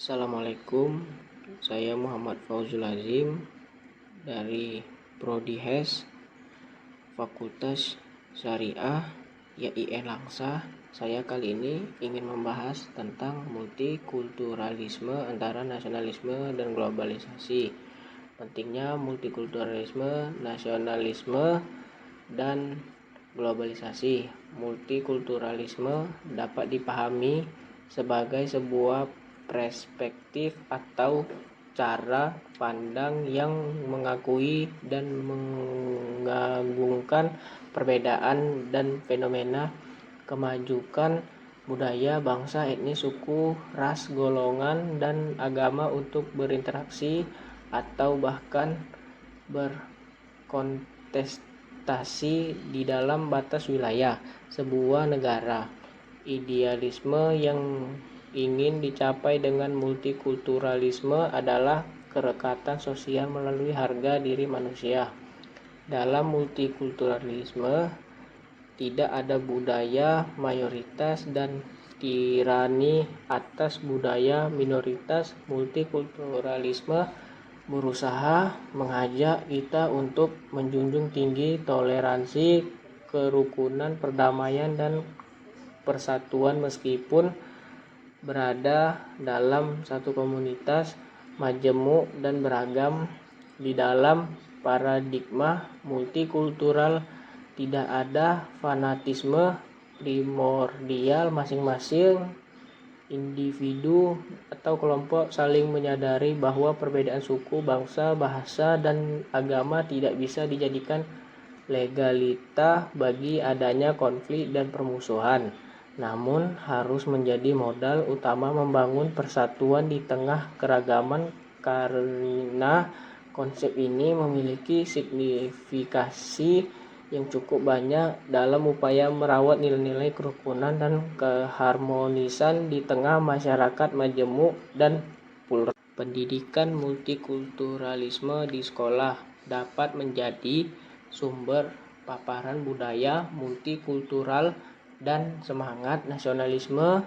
Assalamualaikum, saya Muhammad Fauzul Azim dari Prodi HES Fakultas Syariah YIN Langsa. Saya kali ini ingin membahas tentang multikulturalisme antara nasionalisme dan globalisasi. Pentingnya multikulturalisme, nasionalisme, dan globalisasi. Multikulturalisme dapat dipahami sebagai sebuah perspektif atau cara pandang yang mengakui dan mengagungkan perbedaan dan fenomena kemajukan budaya, bangsa, etnis, suku, ras, golongan, dan agama untuk berinteraksi atau bahkan berkontestasi di dalam batas wilayah sebuah negara. Idealisme yang ingin dicapai dengan multikulturalisme adalah kerekatan sosial melalui harga diri manusia. Dalam multikulturalisme tidak ada budaya mayoritas dan tirani atas budaya minoritas. Multikulturalisme berusaha mengajak kita untuk menjunjung tinggi toleransi, kerukunan, perdamaian, dan persatuan meskipun berada dalam satu komunitas majemuk dan beragam. Di dalam paradigma multikultural tidak ada fanatisme primordial. Masing-masing individu atau kelompok saling menyadari bahwa perbedaan suku, bangsa, bahasa, dan agama tidak bisa dijadikan legalita bagi adanya konflik dan permusuhan, namun harus menjadi modal utama membangun persatuan di tengah keragaman. Karena konsep ini memiliki signifikasi yang cukup banyak dalam upaya merawat nilai-nilai kerukunan dan keharmonisan di tengah masyarakat majemuk dan plural. Pendidikan multikulturalisme di sekolah dapat menjadi sumber paparan budaya multikultural dan semangat nasionalisme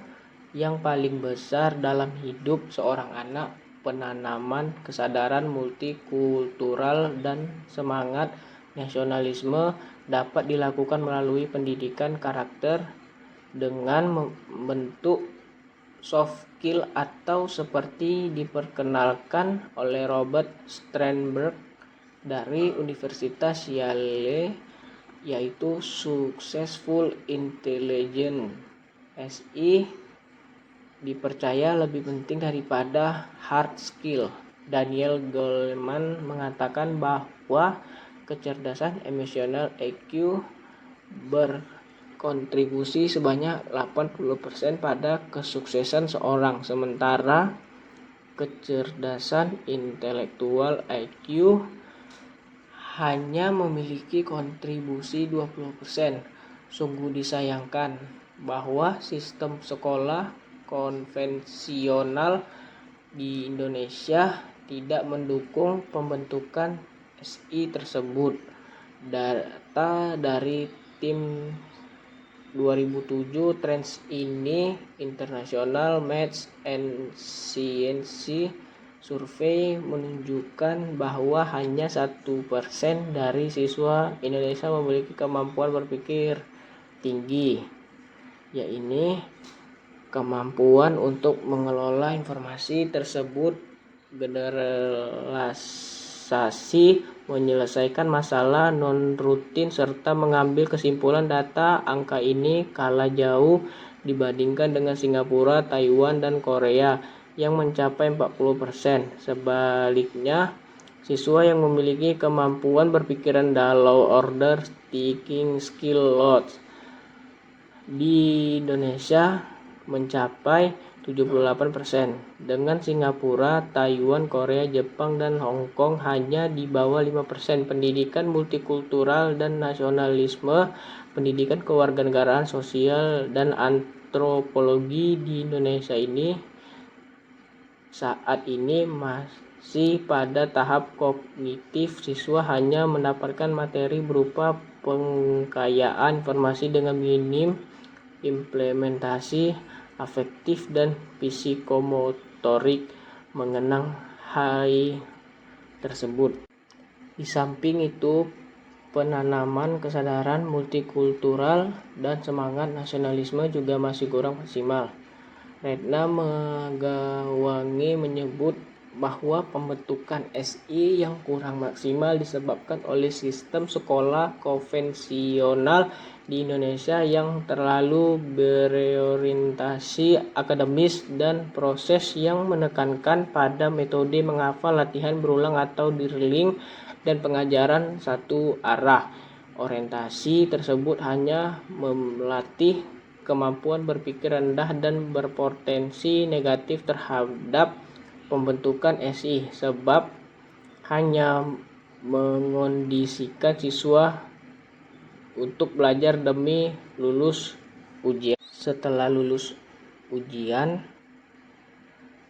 yang paling besar dalam hidup seorang anak. Penanaman kesadaran multikultural dan semangat nasionalisme dapat dilakukan melalui pendidikan karakter dengan membentuk soft skill atau seperti diperkenalkan oleh Robert Sternberg dari Universitas Yale, yaitu Successful Intelligence (SI) dipercaya lebih penting daripada hard skill. Daniel Goleman mengatakan bahwa kecerdasan emosional (EQ) berkontribusi sebanyak 80% pada kesuksesan seorang, sementara kecerdasan intelektual (IQ) hanya memiliki kontribusi 20%. Sungguh disayangkan bahwa sistem sekolah konvensional di Indonesia tidak mendukung pembentukan SI tersebut. Data dari tim 2007 Trends ini International Maths and Science Survey menunjukkan bahwa hanya 1% dari siswa Indonesia memiliki kemampuan berpikir tinggi, yaitu kemampuan untuk mengelola informasi tersebut, generalisasi, menyelesaikan masalah non-rutin, serta mengambil kesimpulan data. Angka ini kalah jauh dibandingkan dengan Singapura, Taiwan, dan Korea yang mencapai 40%. Sebaliknya, siswa yang memiliki kemampuan berpikiran low order thinking skill loads di Indonesia mencapai 78%, dengan Singapura, Taiwan, Korea, Jepang, dan Hong Kong hanya di bawah 5%. Pendidikan multikultural dan nasionalisme, pendidikan kewarganegaraan, sosial, dan antropologi di Indonesia ini saat ini masih pada tahap kognitif. Siswa hanya mendapatkan materi berupa pengkayaan informasi dengan minim implementasi afektif dan psikomotor motorik mengenang hal tersebut. Di samping itu, penanaman kesadaran multikultural dan semangat nasionalisme juga masih kurang maksimal. Retna Megawangi menyebut bahwa pembentukan SI yang kurang maksimal disebabkan oleh sistem sekolah konvensional di Indonesia yang terlalu berorientasi akademis dan proses yang menekankan pada metode menghafal, latihan berulang atau drilling, dan pengajaran satu arah. Orientasi tersebut hanya melatih kemampuan berpikir rendah dan berpotensi negatif terhadap pembentukan SI, sebab hanya mengondisikan siswa untuk belajar demi lulus ujian. Setelah lulus ujian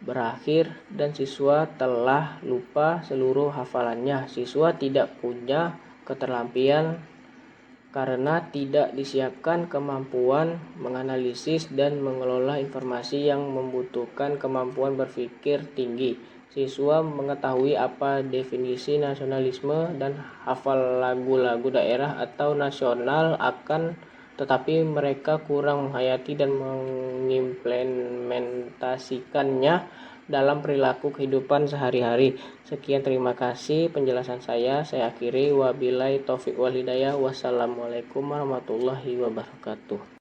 berakhir dan siswa telah lupa seluruh hafalannya, siswa tidak punya keterampilan karena tidak disiapkan kemampuan menganalisis dan mengelola informasi yang membutuhkan kemampuan berpikir tinggi. Siswa mengetahui apa definisi nasionalisme dan hafal lagu-lagu daerah atau nasional, tetapi mereka kurang menghayati dan mengimplementasikannya dalam perilaku kehidupan sehari-hari. Sekian, terima kasih penjelasan saya. Saya akhiri, wabillahi taufiq wal hidayah. Wassalamualaikum warahmatullahi wabarakatuh.